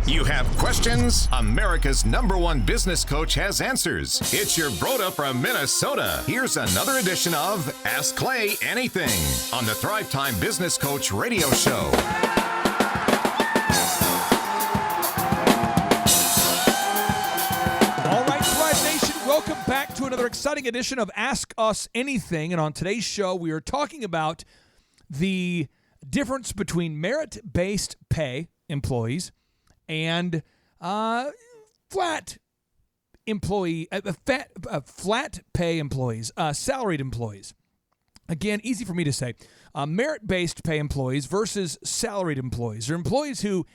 You have questions? America's #1 business coach has answers. It's your Broda from Minnesota. Here's another edition of Ask Clay Anything on the Thrivetime Business Coach Radio Show. All right, Thrive Nation, welcome back to another exciting edition of Ask Us Anything. And on today's show, we are talking about the difference between merit-based pay employees and flat pay employees, salaried employees. Again, easy for me to say. Merit-based pay employees versus salaried employees. They're employees who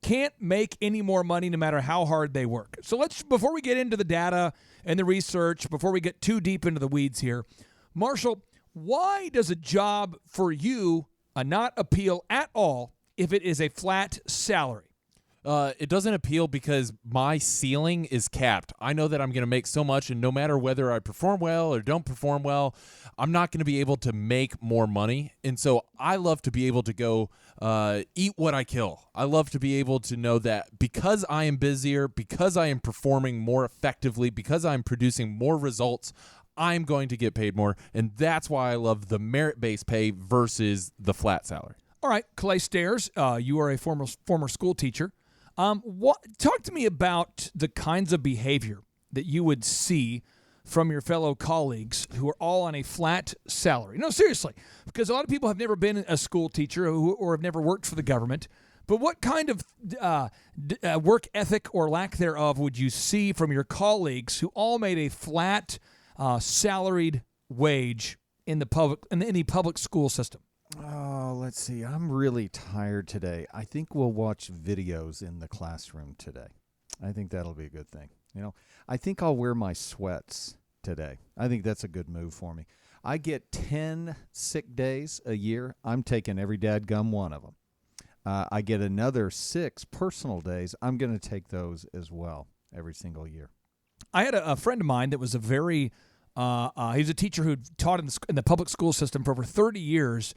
can't make any more money no matter how hard they work. So before we get into the data and the research, before we get too deep into the weeds here, Marshall, why does a job for you not appeal at all if it is a flat salary? It doesn't appeal because my ceiling is capped. I know that I'm going to make so much, and no matter whether I perform well or don't perform well, I'm not going to be able to make more money. And so I love to be able to go eat what I kill. I love to be able to know that because I am busier, because I am performing more effectively, because I'm producing more results, I'm going to get paid more. And that's why I love the merit-based pay versus the flat salary. All right, Clay Stairs, you are a former school teacher. Talk to me about the kinds of behavior that you would see from your fellow colleagues who are all on a flat salary. No, seriously, because a lot of people have never been a school teacher or have never worked for the government. But what kind of work ethic or lack thereof would you see from your colleagues who all made a flat salaried wage in the public school system? Oh, let's see. I'm really tired today. I think we'll watch videos in the classroom today. I think that'll be a good thing. I think I'll wear my sweats today. I think that's a good move for me. I get 10 sick days a year. I'm taking every dadgum one of them. I get another 6 personal days. I'm going to take those as well every single year. I had a friend of mine that was a very he was a teacher who taught in the public school system for over 30 years.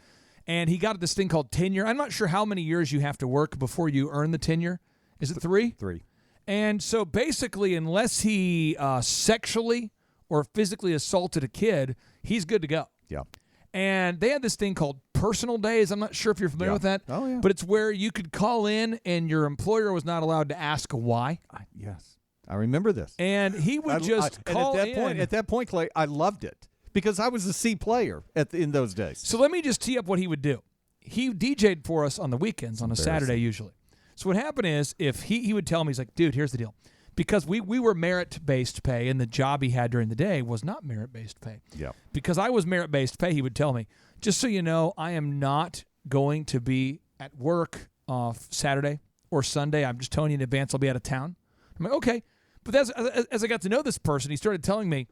And he got this thing called tenure. I'm not sure how many years you have to work before you earn the tenure. Is it 3? 3. And so basically, unless he sexually or physically assaulted a kid, he's good to go. Yeah. And they had this thing called personal days. I'm not sure if you're familiar with that. Oh, yeah. But it's where you could call in and your employer was not allowed to ask why. Yes. I remember this. And he would call in. At that point, Clay, I loved it. Because I was a C player in those days. So let me just tee up what he would do. He DJ'd for us on the weekends, on a Saturday usually. So what happened is, if he would tell me, he's like, dude, here's the deal. Because we were merit-based pay, and the job he had during the day was not merit-based pay. Yeah. Because I was merit-based pay, he would tell me, just so you know, I am not going to be at work Saturday or Sunday. I'm just telling you in advance I'll be out of town. I'm like, okay. But as I got to know this person, he started telling me,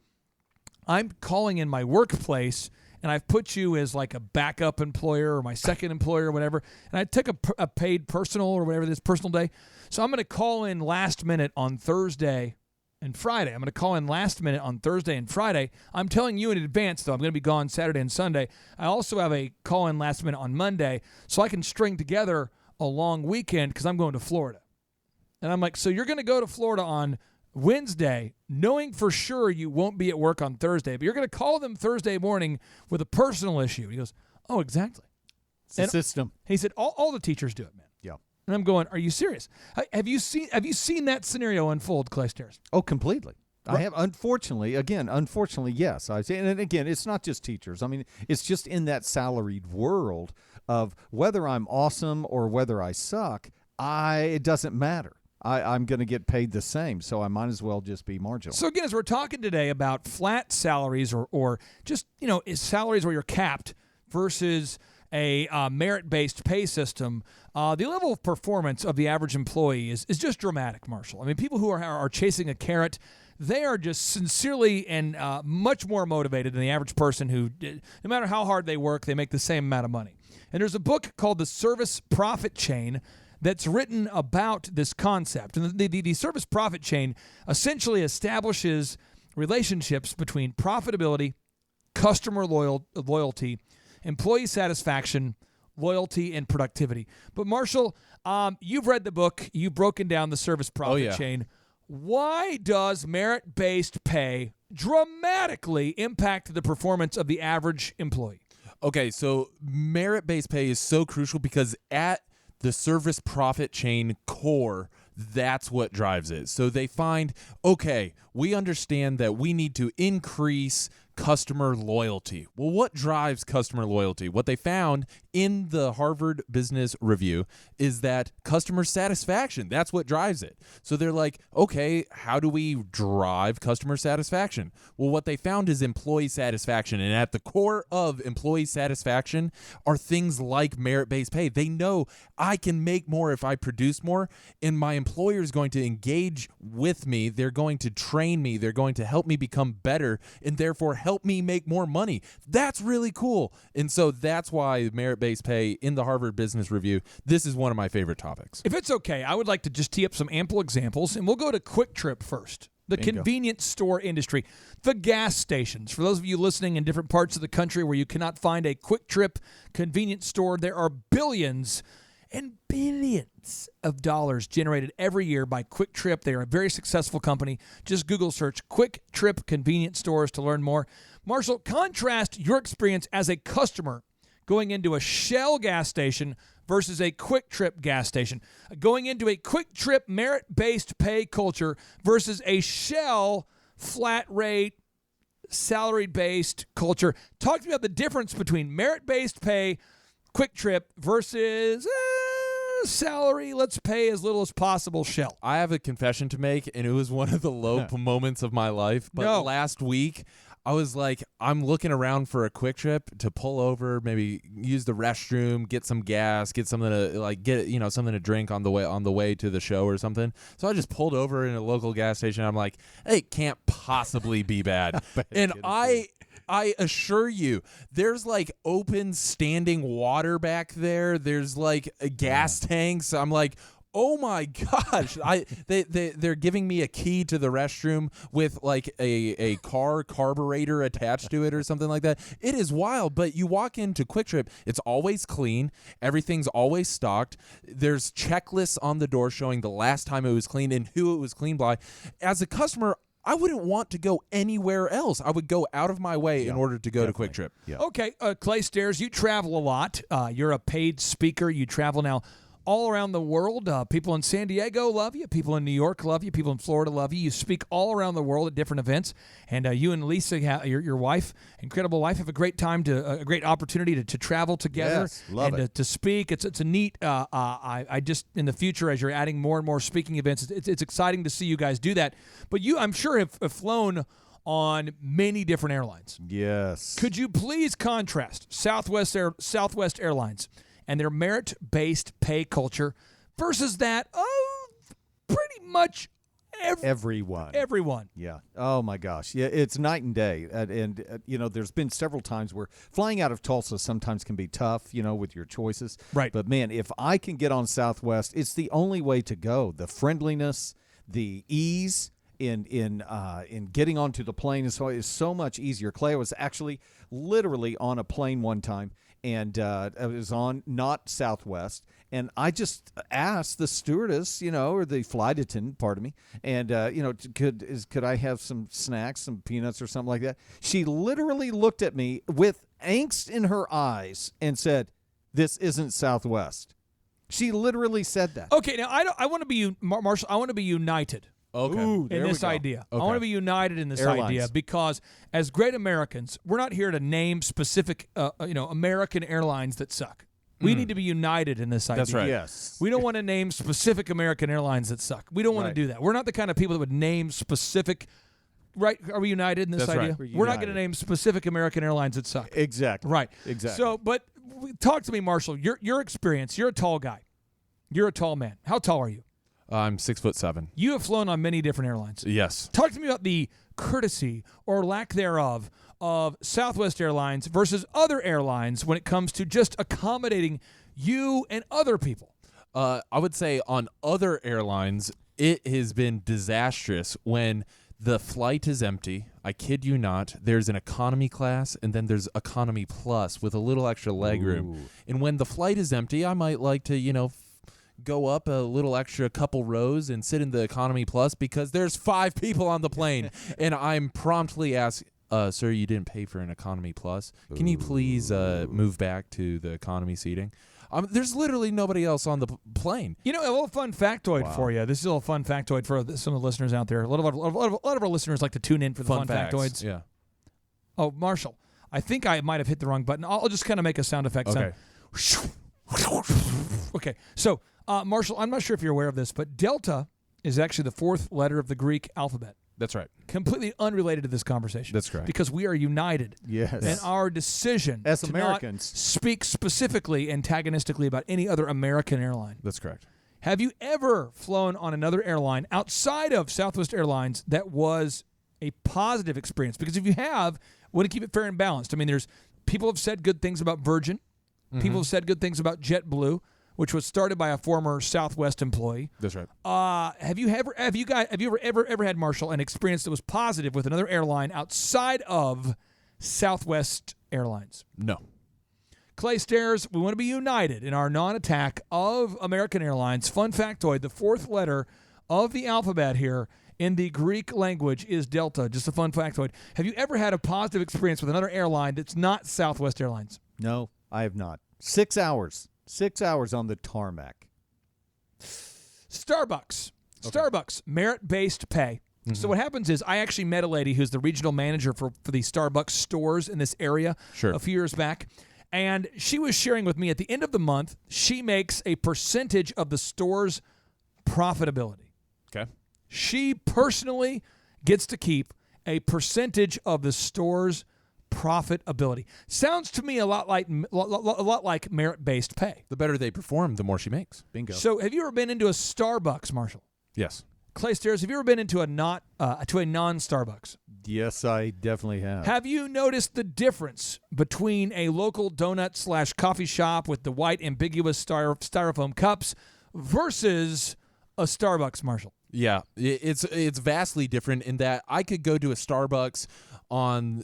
I'm calling in my workplace, and I've put you as like a backup employer or my second employer or whatever, and I took a paid personal or whatever this personal day. So I'm going to call in last minute on Thursday and Friday. I'm going to call in last minute on Thursday and Friday. I'm telling you in advance, though, I'm going to be gone Saturday and Sunday. I also have a call in last minute on Monday, so I can string together a long weekend because I'm going to Florida. And I'm like, so you're going to go to Florida on Wednesday, knowing for sure you won't be at work on Thursday, but you're going to call them Thursday morning with a personal issue. He goes, oh, exactly. It's a system. He said, all the teachers do it, man. Yeah. And I'm going, are you serious? Have you seen that scenario unfold, Clay Stairs? Oh, completely. Right. I have, unfortunately, yes. I say, and again, it's not just teachers. I mean, it's just in that salaried world of whether I'm awesome or whether I suck, it doesn't matter. I'm going to get paid the same, so I might as well just be marginal. So again, as we're talking today about flat salaries or just, salaries where you're capped versus a merit-based pay system, the level of performance of the average employee is just dramatic, Marshall. I mean, people who are chasing a carrot, they are just sincerely and much more motivated than the average person who, no matter how hard they work, they make the same amount of money. And there's a book called The Service Profit Chain that's written about this concept. And the service profit chain essentially establishes relationships between profitability, customer loyalty, employee satisfaction, loyalty, and productivity. But Marshall, you've read the book. You've broken down the service profit chain. Why does merit-based pay dramatically impact the performance of the average employee? Okay, so merit-based pay is so crucial because at the service profit chain core, that's what drives it. So they find, okay, we understand that we need to increase customer loyalty. Well, what drives customer loyalty? What they found in the Harvard Business Review is that customer satisfaction, that's what drives it. So they're like, okay, how do we drive customer satisfaction? Well, what they found is employee satisfaction. And at the core of employee satisfaction are things like merit-based pay. They know I can make more if I produce more, and my employer is going to engage with me. They're going to train me. They're going to help me become better, and therefore help me make more money. That's really cool. And so that's why merit-based pay in the Harvard Business Review, this is one of my favorite topics. If it's okay, I would like to just tee up some ample examples, and we'll go to Quick Trip first. The convenience store industry, the gas stations. For those of you listening in different parts of the country where you cannot find a Quick Trip convenience store, there are billions and billions of dollars generated every year by Quick Trip. They are a very successful company. Just Google search Quick Trip convenience stores to learn more. Marshall, contrast your experience as a customer going into a Shell gas station versus a Quick Trip gas station. Going into a Quick Trip merit-based pay culture versus a Shell flat rate, salary-based culture. Talk to me about the difference between merit-based pay, Quick Trip versus salary, let's pay as little as possible, Shell. I have a confession to make, and it was one of the low moments of my life. But last week, I was like, I'm looking around for a Quick Trip to pull over, maybe use the restroom, get some gas, get something to something to drink on the way to the show or something. So I just pulled over in a local gas station. I'm like, hey, it can't possibly be bad. And I assure you, there's like open standing water back there. There's like gas tanks. I'm like, oh my gosh! They're giving me a key to the restroom with like a car carburetor attached to it or something like that. It is wild. But you walk into Quick Trip, it's always clean. Everything's always stocked. There's checklists on the door showing the last time it was cleaned and who it was cleaned by. As a customer, I wouldn't want to go anywhere else. I would go out of my way in order to go to Quick Trip. Yeah. Okay, Clay Stairs, you travel a lot. You're a paid speaker. You travel now all around the world. People in San Diego love you. People in New York love you. People in Florida love you. You speak all around the world at different events. And you and Lisa, your wife, incredible wife, have a great time a great opportunity to travel together. Yes, love and it. To speak. It's a neat. I just in the future as you're adding more and more speaking events, it's exciting to see you guys do that. But you, I'm sure, have flown on many different airlines. Yes. Could you please contrast Southwest Airlines and their merit-based pay culture versus that of pretty much everyone? Yeah. Oh, my gosh. Yeah, it's night and day. And there's been several times where flying out of Tulsa sometimes can be tough, with your choices. Right. But, man, if I can get on Southwest, it's the only way to go. The friendliness, the ease in getting onto the plane is so much easier. Clay, was actually literally on a plane one time, and I was on not Southwest, and I just asked the stewardess, or the flight attendant, pardon me, and could I have some snacks, some peanuts or something like that? She literally looked at me with angst in her eyes and said, "This isn't Southwest." She literally said that. Okay, now I want to be Marshall. I want to be united. Okay. In this idea. Okay. I want to be united in this idea because as great Americans, we're not here to name specific American airlines that suck. We need to be united in this idea. That's right. Yes. We don't want to name specific American airlines that suck. We don't want to do that. We're not the kind of people that would name specific. Right? Are we united in this That's idea? right. We're not going to name specific American airlines that suck. Exactly. Right. Exactly. So, but talk to me, Marshall. Your experience. You're a tall guy. You're a tall man. How tall are you? I'm 6'7". You have flown on many different airlines. Yes. Talk to me about the courtesy or lack thereof of Southwest Airlines versus other airlines when it comes to just accommodating you and other people. I would say on other airlines, it has been disastrous when The flight is empty. I kid you not. There's an economy class, and then there's economy plus with a little extra leg room. And when the flight is empty, I might like to, go up a little extra couple rows and sit in the economy plus because there's 5 people on the plane. And I'm promptly asked, sir, you didn't pay for an economy plus. Can you please move back to the economy seating? There's literally nobody else on the plane. A little fun factoid for you. This is a little fun factoid for some of the listeners out there. A lot of our listeners like to tune in for the fun factoids. Yeah. Oh, Marshall, I think I might have hit the wrong button. I'll just kind of make a sound effect. Okay. Okay. So, Marshall, I'm not sure if you're aware of this, but Delta is actually the 4th letter of the Greek alphabet. That's right. Completely unrelated to this conversation. That's correct. Because we are united. Yes. And our decision as to Americans not speak specifically antagonistically about any other American airline. That's correct. Have you ever flown on another airline outside of Southwest Airlines that was a positive experience? Because if you have, want to keep it fair and balanced. I mean, there's people have said good things about Virgin. People have said good things about JetBlue, which was started by a former Southwest employee. That's right. Have you ever had, Marshall, an experience that was positive with another airline outside of Southwest Airlines? No. Clay Stairs, we want to be united in our non-attack of American Airlines. Fun factoid, the 4th letter of the alphabet here in the Greek language is Delta. Just a fun factoid. Have you ever had a positive experience with another airline that's not Southwest Airlines? No, I have not. 6 hours. 6 hours on the tarmac. Starbucks. Okay. Starbucks, merit-based pay. So what happens is I actually met a lady who's the regional manager for the Starbucks stores in this area a few years back. And she was sharing with me at the end of the month, she makes a percentage of the store's profitability. Okay. She personally gets to keep a percentage of the store's profitability. Sounds to me a lot like merit-based pay. The better they perform, the more she makes. Bingo. So have you ever been into a Starbucks, Marshall? Yes. Clay Stairs, have you ever been into a non-Starbucks? Yes, I definitely have. Have you noticed the difference between a local donut/coffee shop with the white ambiguous styrofoam cups versus a Starbucks, Marshall? Yeah, it's vastly different in that I could go to a Starbucks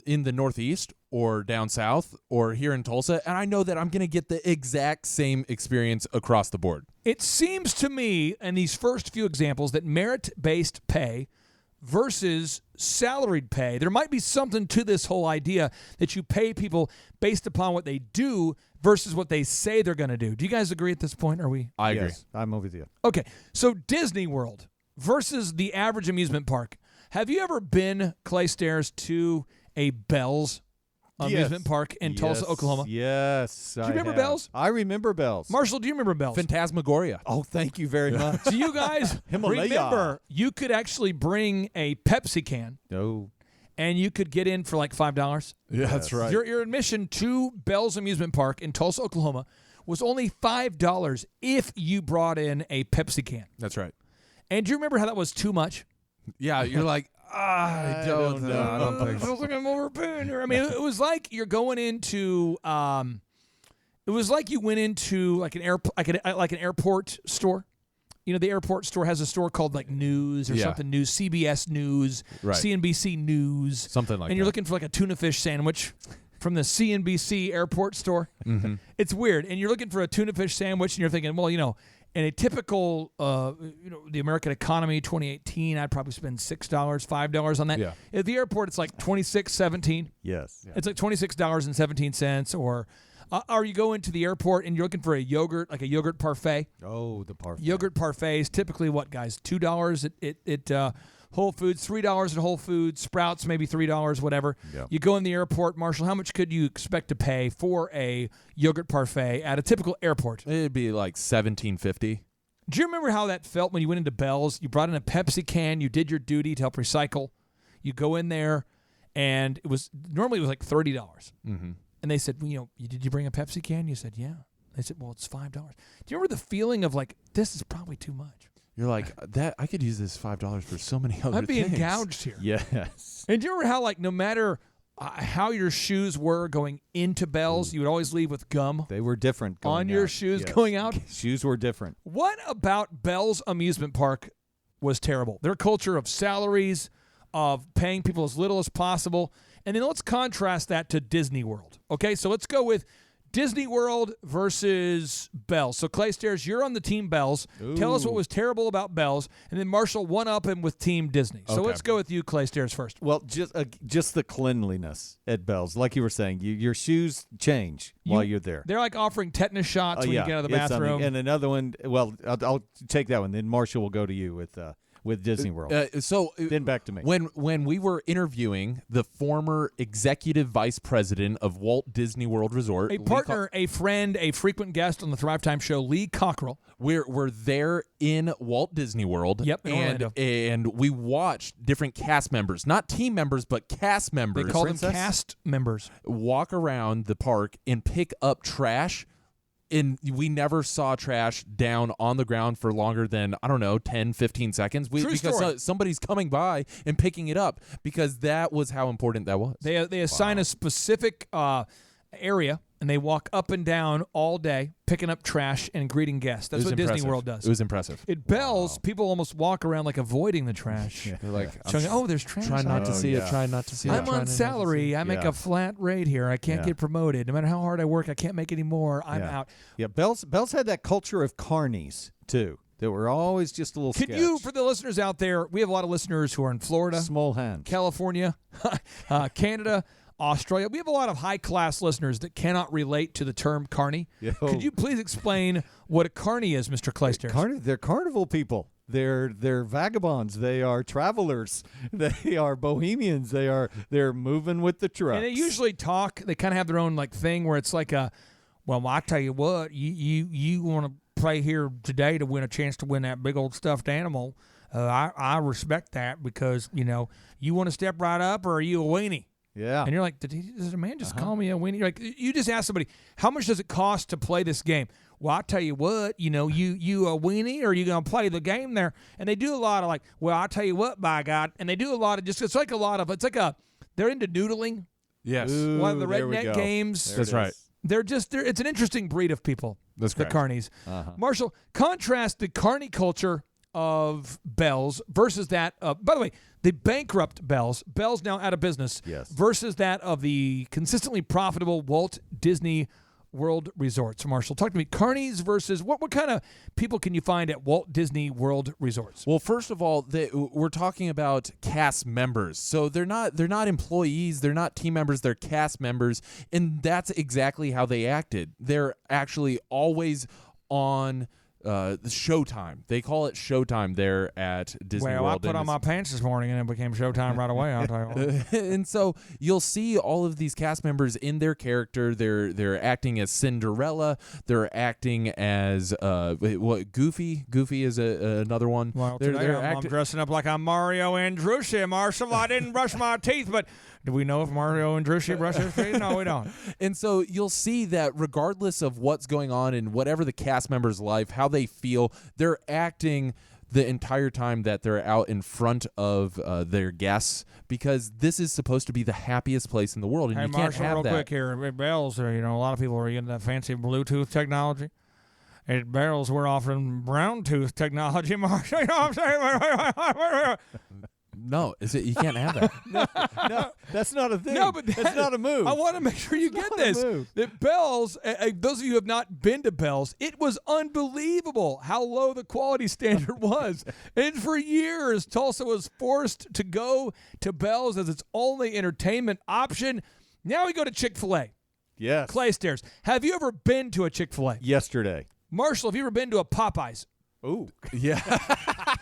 in the Northeast or down south or here in Tulsa, and I know that I'm going to get the exact same experience across the board. It seems to me in these first few examples that merit-based pay versus salaried pay, there might be something to this whole idea that you pay people based upon what they do versus what they say they're going to do. Do you guys agree at this point? I agree. Yes, I'm with you. Okay, so Disney World versus the average amusement park. Have you ever been, Clay Stairs, to a Bells amusement park in Tulsa, Oklahoma? Yes. Do you remember Bells? I remember Bells. Marshall, do you remember Bells? Phantasmagoria. Oh, thank you very much. Do you guys remember you could actually bring a Pepsi can? No. And you could get in for like $5? Yeah, that's right. Your admission to Bells Amusement Park in Tulsa, Oklahoma was only $5 if you brought in a Pepsi can. That's right. And do you remember how that was too much? Yeah, you're like, I don't know. I don't think I don't think I'm overpaying here. I mean, it was like you're going into it was like you went into like an airport store. You know, the airport store has a store called like News or something News, CBS News, CNBC News, something like that. And you're looking for like a tuna fish sandwich from the CNBC airport store. Mm-hmm. It's weird. And you're looking for a tuna fish sandwich and you're thinking, well, in a typical, the American economy, 2018, I'd probably spend $6, $5 on that. Yeah. At the airport, it's like $26.17. Yes. It's like $26.17. Or you go into the airport and you're looking for a yogurt, like a yogurt parfait. Oh, the parfait. Yogurt parfait is typically what, guys? $2 at Whole Foods, $3 at Whole Foods, Sprouts maybe $3, whatever. Yeah. You go in the airport, Marshall, how much could you expect to pay for a yogurt parfait at a typical airport? It'd be like $17.50. Do you remember how that felt when you went into Bell's? You brought in a Pepsi can, you did your duty to help recycle. You go in there, and normally it was like $30. Mm-hmm. And they said, did you bring a Pepsi can? You said, yeah. They said, well, it's $5. Do you remember the feeling of like, this is probably too much? You're like, that I could use this $5 for so many other I'm being things. gouged here. Yes. And do you remember how, like, no matter how your shoes were going into Bell's, you would always leave with gum They were different going on your out. shoes Yes. going out? Shoes were different. What about Bell's Amusement Park was terrible? Their culture of salaries, of paying people as little as possible. And then let's contrast that to Disney World. Okay, so let's go with Disney World versus Bells. So, Clay Stairs, you're on the Team Bells. Ooh. Tell us what was terrible about Bells. And then Marshall one-up him with Team Disney. So let's go with you, Clay Stairs, first. Well, just the cleanliness at Bells. Like you were saying, your shoes change while you're there. They're like offering tetanus shots when you get out of the it's bathroom. And another one, well, I'll take that one. Then Marshall will go to you with Disney World. Then back to me. When we were interviewing the former executive vice president of Walt Disney World Resort, a partner, a friend, a frequent guest on the Thrivetime show, Lee Cockrell. we're there in Walt Disney World. Yep, in Orlando. and we watched different cast members, not team members, but cast members. They call them cast members. Walk around the park and pick up trash. And we never saw trash down on the ground for longer than, 10, 15 seconds. True story. Somebody's coming by and picking it up, because that was how important that was. They assign a specific area, and they walk up and down all day picking up trash and greeting guests. That's what Disney World does. It was impressive. At Bells, people almost walk around like avoiding the trash. They're like, Showing, oh, there's trash. try not to see it. yeah. Try not to see it. I'm try on not to salary. see it. I make a flat rate here. I can't get promoted. No matter how hard I work, I can't make any more. I'm out. Yeah, Bells had that culture of carnies, too. That were always just a little Can sketch. you, for the listeners out there, we have a lot of listeners who are in Florida, Small hands. California, Canada, Australia. We have a lot of high-class listeners that cannot relate to the term carny. Yo. Could you please explain what a carny is, Mr. Claystairs? They're carnival people. They're vagabonds. They are travelers. They are bohemians. They're moving with the trucks. And they usually talk. They kind of have their own thing where it's like well, I tell you what, you want to play here today to win a chance to win that big old stuffed animal. I respect that because you want to step right up, or are you a weenie? Yeah. And you're like, did a man just call me a weenie? You're like, you just ask somebody, how much does it cost to play this game? Well, I tell you what, you a weenie, or are you going to play the game there? And they do a lot of well, I tell you what, by God. And they do a lot of they're into noodling. Yes. Ooh, One of the there we redneck go. games. There it That's is. right. It's an interesting breed of people. That's the correct. carnies. Marshall, contrast the carny culture of Bells versus that of, by the way, the bankrupt Bells now out of business, Yes. versus that of the consistently profitable Walt Disney World Resorts. Marshall, talk to me. Carnies versus what kind of people can you find at Walt Disney World Resorts? Well, first of all, we're talking about cast members. So they're not employees, they're not team members, they're cast members, and that's exactly how they acted. They're actually always on the showtime. They call it showtime there at Disney Well, World. I put on my pants this morning and it became showtime right away. I'll tell you what. And so you'll see all of these cast members in their character. They're acting as Cinderella. They're acting as Goofy. Goofy is another one. Well, they're, today I'm dressing up like I'm Mario Andrucci. Marshall, I didn't brush my teeth, but do we know if Mario Andrucci brushed his teeth? No, we don't. And so you'll see that regardless of what's going on in whatever the cast member's life, how they feel, they're acting the entire time that they're out in front of their guests, because this is supposed to be the happiest place in the world, and Hey, you can't Marshall, have real that. quick here. At Bells, a lot of people are into that fancy Bluetooth technology. At Bells, we're offering brown tooth technology, Marshall. You know what I'm saying? No, you can't have that. No, that's not a thing. No, but that's not a move. I want to make sure you get not a this. move. That Bells, those of you who have not been to Bells, it was unbelievable how low the quality standard was. And for years, Tulsa was forced to go to Bells as its only entertainment option. Now we go to Chick-fil-A. Yes. Claystairs, have you ever been to a Chick-fil-A? Yesterday. Marshall, have you ever been to a Popeyes? Ooh. Yeah.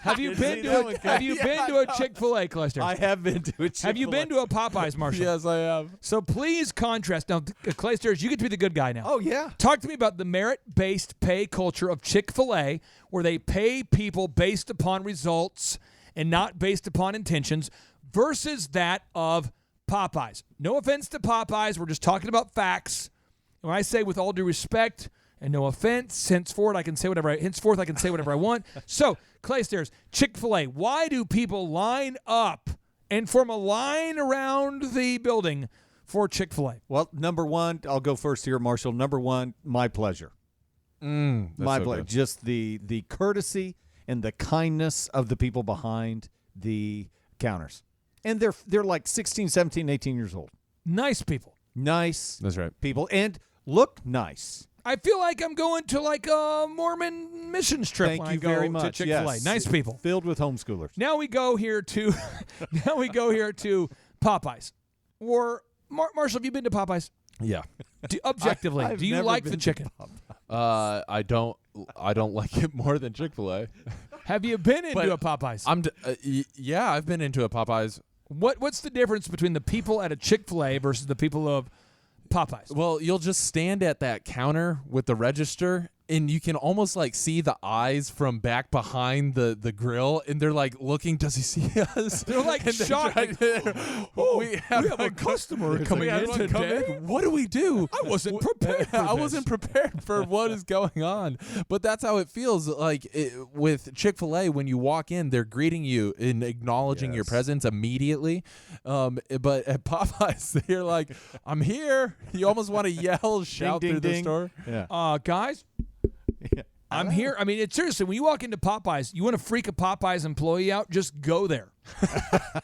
Have you been see to that a, one have you been to a Chick-fil-A, Claystairs? I have been to a Chick-fil-A. Have you been to a Popeyes, Marshall? Yes, I have. So please contrast. Now, Claystairs, you get to be the good guy now. Oh, yeah. Talk to me about the merit-based pay culture of Chick-fil-A, where they pay people based upon results and not based upon intentions, versus that of Popeyes. No offense to Popeyes. We're just talking about facts. When I say with all due respect and no offense, henceforth I can say whatever I want. So, Claystairs, Chick-fil-A, why do people line up and form a line around the building for Chick-fil-A? Well, number one, I'll go first here, Marshall. Number one, my pleasure. My pleasure. Just the courtesy and the kindness of the people behind the counters. And they're like 16, 17, 18 years old. Nice people. Nice That's right. people. And look nice. I feel like I'm going to like a Mormon missions trip Thank when you I go very to much. Chick-fil-A. Yes. Nice people. Filled with homeschoolers. Now we go here to Popeyes. Or Marshall, have you been to Popeyes? Yeah. Objectively, I've do you never like been the to chicken? I don't like it more than Chick-fil-A. Have you been into a But Popeyes? Yeah, I've been into a Popeyes. What's the difference between the people at a Chick-fil-A versus the people of Popeyes? Well, you'll just stand at that counter with the register, and you can almost like see the eyes from back behind the grill, and they're like looking, does he see us? They're like And shocked. we have a customer coming in today. What do we do? I wasn't prepared for I this. wasn't prepared for what is going on. But that's how it feels like with Chick-fil-A. When you walk in, they're greeting you and acknowledging your Yes. presence immediately. But at Popeyes, they're like, I'm here. You almost want to yell, shout ding, through the ding. store. Yeah. Guys, I'm here. I mean, it's seriously, when you walk into Popeyes, you want to freak a Popeyes employee out, just go there.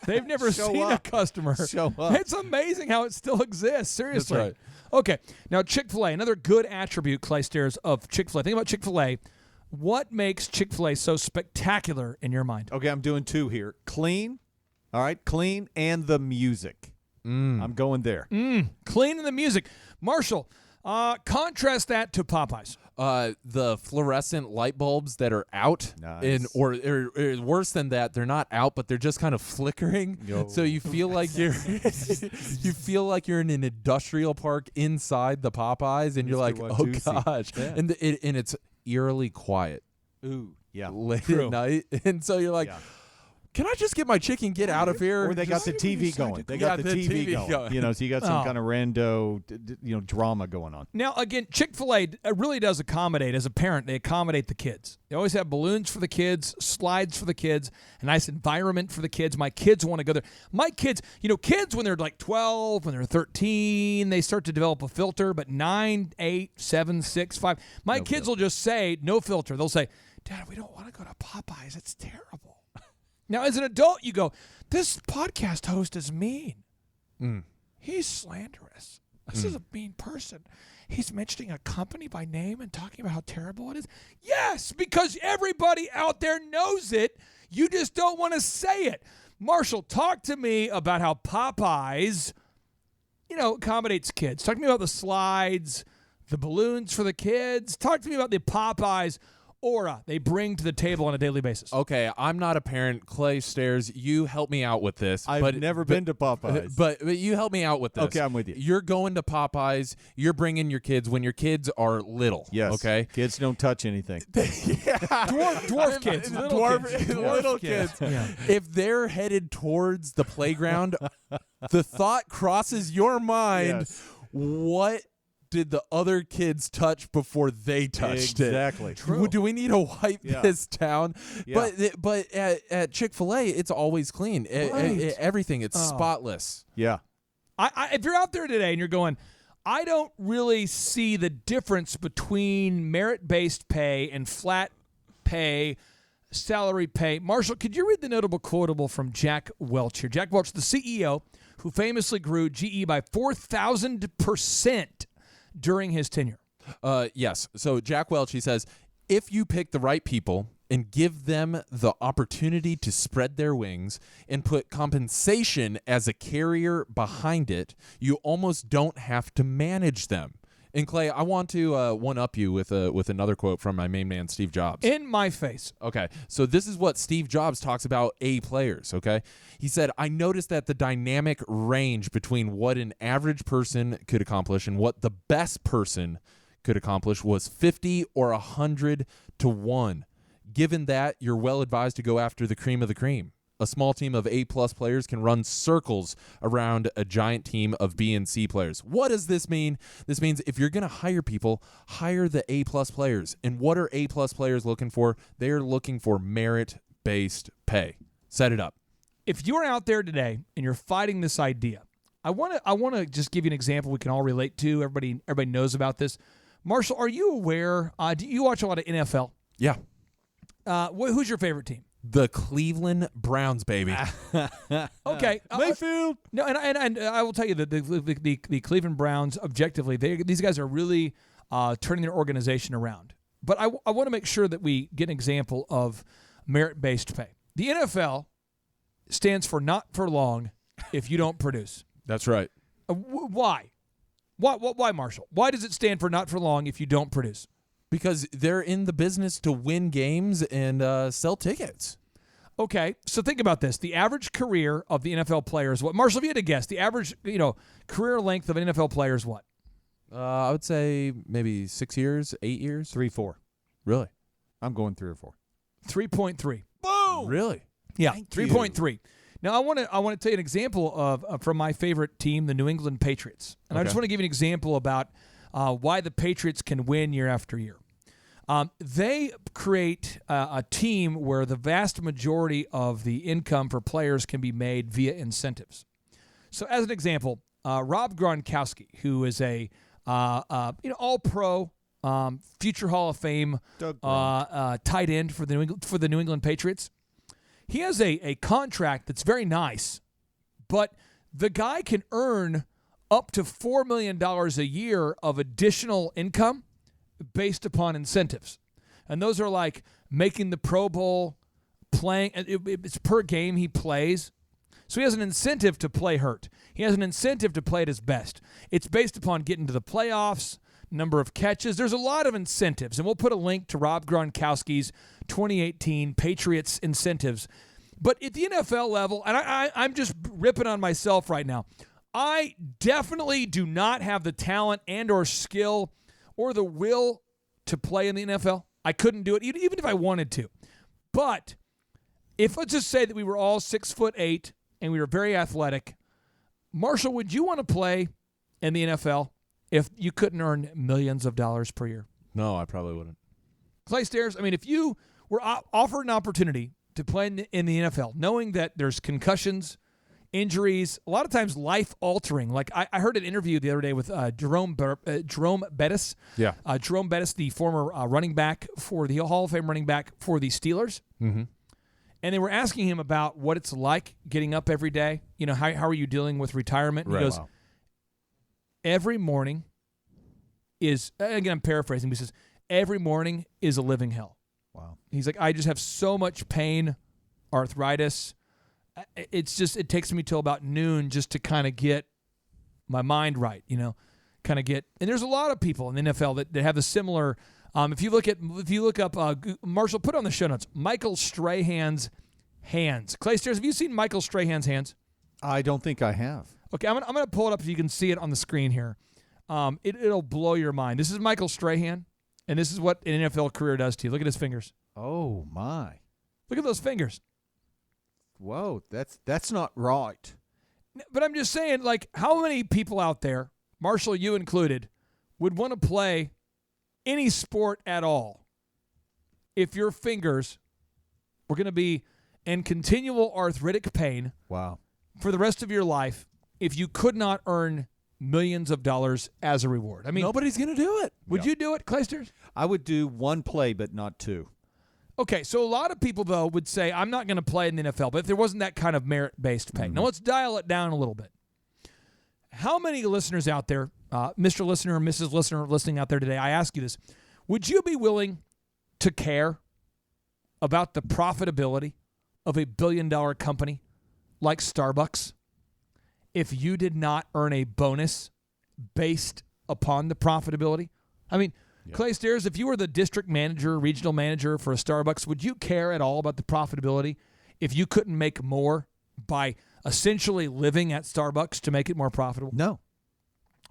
They've never Show seen a up. customer. Show up. It's amazing how it still exists. Seriously. right. Okay. Now, Chick-fil-A, another good attribute, Clay Stairs, of Chick-fil-A. Think about Chick-fil-A. What makes Chick-fil-A so spectacular in your mind? Okay, I'm doing two here. Clean. All right, clean and the music. I'm going there. Clean in the music. Marshall, contrast that to Popeyes. The fluorescent light bulbs that are out, Nice. or worse than that, they're not out, but they're just kind of flickering. Yo. So you feel like you're in an industrial park inside the Popeyes, and you're like, Mr. oh Watusi. gosh, Yeah. and it's eerily quiet Ooh, yeah. late True. at night, and so you're like. Yeah. Can I just get my chicken, get out of here? Or they got the TV going. They got the TV going. You know, so you got some Oh. kind of rando, drama going on. Now, again, Chick-fil-A really does accommodate. As a parent, they accommodate the kids. They always have balloons for the kids, slides for the kids, a nice environment for the kids. My kids want to go there. My kids, kids when they're like 12, when they're 13, they start to develop a filter, but 9, 8, 7, 6, 5. My kids will just say, no filter. They'll say, Dad, we don't want to go to Popeyes. It's terrible. Now, as an adult, you go, this podcast host is mean. He's slanderous. This is a mean person. He's mentioning a company by name and talking about how terrible it is. Yes, because everybody out there knows it. You just don't want to say it. Marshall, talk to me about how Popeyes, accommodates kids. Talk to me about the slides, the balloons for the kids. Talk to me about the Popeyes aura they bring to the table on a daily basis. Okay, I'm not a parent. Clay Stairs, you help me out with this. I've never been to Popeyes. But you help me out with this. Okay, I'm with you. You're going to Popeyes. You're bringing your kids when your kids are little. Yes. Okay. Kids don't touch anything. Dwarf kids. Little kids. Yeah. If they're headed towards the playground, the thought crosses your mind, Yes. what did the other kids touch before they touched it? Exactly. True. Do we need to wipe Yeah. this down? Yeah. But at Chick-fil-A, it's always clean. Right. Everything, it's Oh. spotless. Yeah. If you're out there today and you're going, I don't really see the difference between merit-based pay and flat pay, salary pay. Marshall, could you read the notable quotable from Jack Welch here? Jack Welch, the CEO, who famously grew GE by 4,000% during his tenure. Yes. So Jack Welch, he says, if you pick the right people and give them the opportunity to spread their wings and put compensation as a carrier behind it, you almost don't have to manage them. And Clay, I want to one-up you with another quote from my main man, Steve Jobs. In my face. Okay, so this is what Steve Jobs talks about A players, okay? He said, I noticed that the dynamic range between what an average person could accomplish and what the best person could accomplish was 50 or 100 to 1. Given that, you're well advised to go after the cream of the cream. A small team of A-plus players can run circles around a giant team of B and C players. What does this mean? This means if you're going to hire people, hire the A-plus players. And what are A-plus players looking for? They're looking for merit-based pay. Set it up. If you're out there today and you're fighting this idea, I want to just give you an example we can all relate to. Everybody knows about this. Marshall, are you aware? Do you watch a lot of NFL? Yeah. Who's your favorite team? The Cleveland Browns, baby. Okay, Mayfield. no, and I will tell you that the Cleveland Browns, objectively, these guys are really turning their organization around. But I want to make sure that we get an example of merit-based pay. The NFL stands for not for long if you don't produce. That's right. Why? Why, Marshall? Why does it stand for not for long if you don't produce? Because they're in the business to win games and sell tickets. Okay, so think about this. The average career of the NFL player is what? Marshall, if you had to guess, the average career length of an NFL player is what? I would say maybe 6 years, 8 years. 3, 4. Really? I'm going 3 or 4. 3.3. Boom! Really? Yeah, Thank 3.3. Now I want to tell you an example of from my favorite team, the New England Patriots, and I just want to give you an example about why the Patriots can win year after year. They create a team where the vast majority of the income for players can be made via incentives. So, as an example, Rob Gronkowski, who is a All-Pro, future Hall of Fame tight end for the New England Patriots, he has a contract that's very nice, but the guy can earn up to $4 million a year of additional income based upon incentives. And those are like making the Pro Bowl, playing. It's per game he plays. So he has an incentive to play hurt. He has an incentive to play at his best. It's based upon getting to the playoffs, number of catches. There's a lot of incentives. And we'll put a link to Rob Gronkowski's 2018 Patriots incentives. But at the NFL level, and I'm just ripping on myself right now, I definitely do not have the talent and or skill or the will to play in the NFL. I couldn't do it, even if I wanted to. But if let's just say that we were all 6'8" and we were very athletic, Marshall, would you want to play in the NFL if you couldn't earn millions of dollars per year? No, I probably wouldn't. Clay Stairs, I mean, if you were offered an opportunity to play in the NFL, knowing that there's concussions, injuries, a lot of times life-altering. Like I heard an interview the other day with Jerome Bettis. Yeah. Jerome Bettis, the former running back for the Hall of Fame running back for the Steelers. Mm-hmm. And they were asking him about what it's like getting up every day. You know, how are you dealing with retirement? And right. He goes, every morning is, again, I'm paraphrasing, but he says, every morning is a living hell. Wow. He's like, I just have so much pain, arthritis. It's just, it takes me till about noon just to kind of get my mind right, and there's a lot of people in the NFL that have a similar, if you look up, Marshall, put on the show notes, Michael Strahan's hands. Clay Stairs, have you seen Michael Strahan's hands? I don't think I have. Okay, I'm gonna pull it up so you can see it on the screen here. It'll blow your mind. This is Michael Strahan, and this is what an NFL career does to you. Look at his fingers. Oh my! Look at those fingers. Whoa, that's not right. But I'm just saying, like, how many people out there, Marshall, you included, would want to play any sport at all if your fingers were going to be in continual arthritic pain Wow. for the rest of your life if you could not earn millions of dollars as a reward? I mean, nobody's going to do it. Would you do it, Clayster? I would do one play, but not two. Okay, so a lot of people, though, would say, I'm not going to play in the NFL, but if there wasn't that kind of merit-based pay. Now, let's dial it down a little bit. How many listeners out there, Mr. Listener or Mrs. Listener listening out there today, I ask you this, would you be willing to care about the profitability of a billion-dollar company like Starbucks if you did not earn a bonus based upon the profitability? I mean, Clay Stairs, if you were the district manager, regional manager for a Starbucks, would you care at all about the profitability if you couldn't make more by essentially living at Starbucks to make it more profitable? No.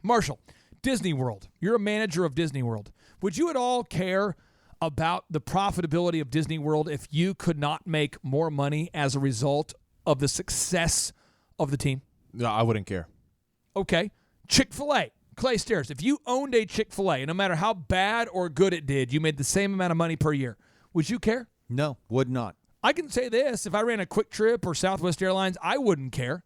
Marshall, Disney World. You're a manager of Disney World. Would you at all care about the profitability of Disney World if you could not make more money as a result of the success of the team? No, I wouldn't care. Okay. Chick-fil-A. Clay Stairs, if you owned a Chick-fil-A, and no matter how bad or good it did, you made the same amount of money per year, would you care? No, would not. I can say this. If I ran a Quick Trip or Southwest Airlines, I wouldn't care.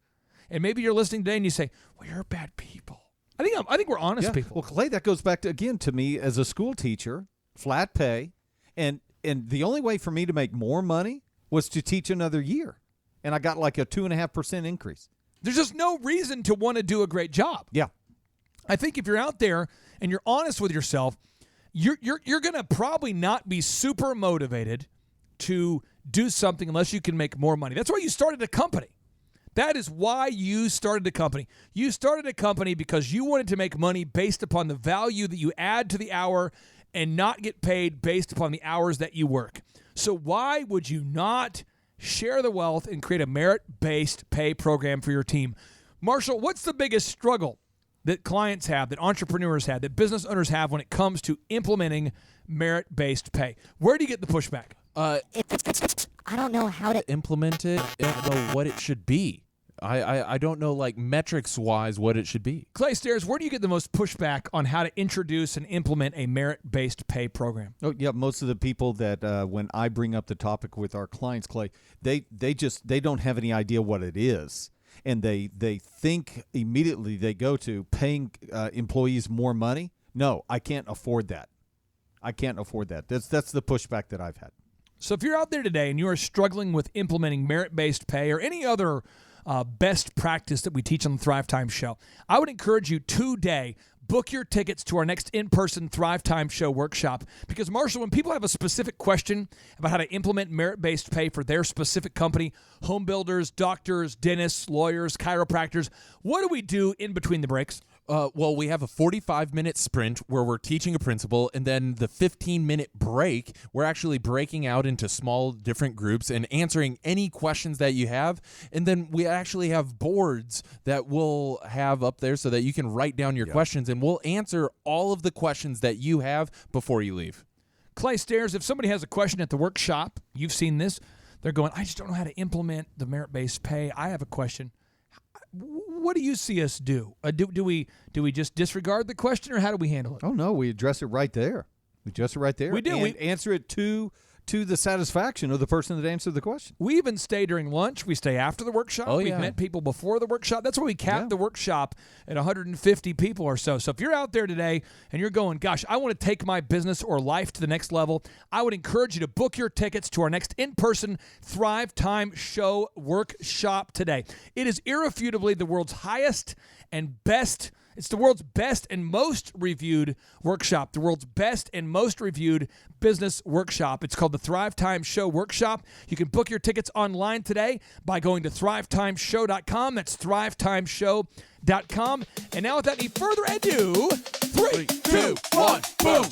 And maybe you're listening today and you say, well, you're bad people. I think we're honest people. Well, Clay, that goes back to me as a school teacher, flat pay. And the only way for me to make more money was to teach another year. And I got like a 2.5% increase. There's just no reason to want to do a great job. Yeah. I think if you're out there and you're honest with yourself, you're going to probably not be super motivated to do something unless you can make more money. That's why you started a company. That is why you started a company. You started a company because you wanted to make money based upon the value that you add to the hour and not get paid based upon the hours that you work. So why would you not share the wealth and create a merit-based pay program for your team? Marshall, what's the biggest struggle that clients have, that entrepreneurs have, that business owners have when it comes to implementing merit-based pay? Where do you get the pushback? I don't know how to Implement it. I don't know what it should be. I don't know, like, metrics-wise what it should be. Clay Stairs, where do you get the most pushback on how to introduce and implement a merit-based pay program? Oh, yeah. Most of the people that when I bring up the topic with our clients, Clay, they don't have any idea what it is. And they think immediately they go to paying employees more money. No, I can't afford that. I can't afford that. That's the pushback that I've had. So if you're out there today and you are struggling with implementing merit-based pay or any other best practice that we teach on the Thrivetime Show, I would encourage you today, book your tickets to our next in-person Thrivetime Show workshop. Because, Marshall, when people have a specific question about how to implement merit-based pay for their specific company, home builders, doctors, dentists, lawyers, chiropractors, what do we do in between the breaks? Well, we have a 45-minute sprint where we're teaching a principle, and then the 15-minute break, we're actually breaking out into small different groups and answering any questions that you have. And then we actually have boards that we'll have up there so that you can write down your questions, and we'll answer all of the questions that you have before you leave. Clay Stairs, if somebody has a question at the workshop, you've seen this, they're going, I just don't know how to implement the merit-based pay. I have a question. What do you see us do? Do we just disregard the question, or how do we handle it? Oh, no, we address it right there. We address it right there. We do. And We answer it to the satisfaction of the person that answered the question. We even stay during lunch. We stay after the workshop. Oh, We've yeah. met people before the workshop. That's why we capped the workshop at 150 people or so. So if you're out there today and you're going, gosh, I want to take my business or life to the next level, I would encourage you to book your tickets to our next in-person Thrivetime Show workshop today. It is irrefutably the world's highest and best. It's the world's best and most reviewed workshop, the world's best and most reviewed business workshop. It's called the Thrivetime Show Workshop. You can book your tickets online today by going to thrivetimeshow.com. That's thrivetimeshow.com. And now, without any further ado, 3, 2, 1, boom.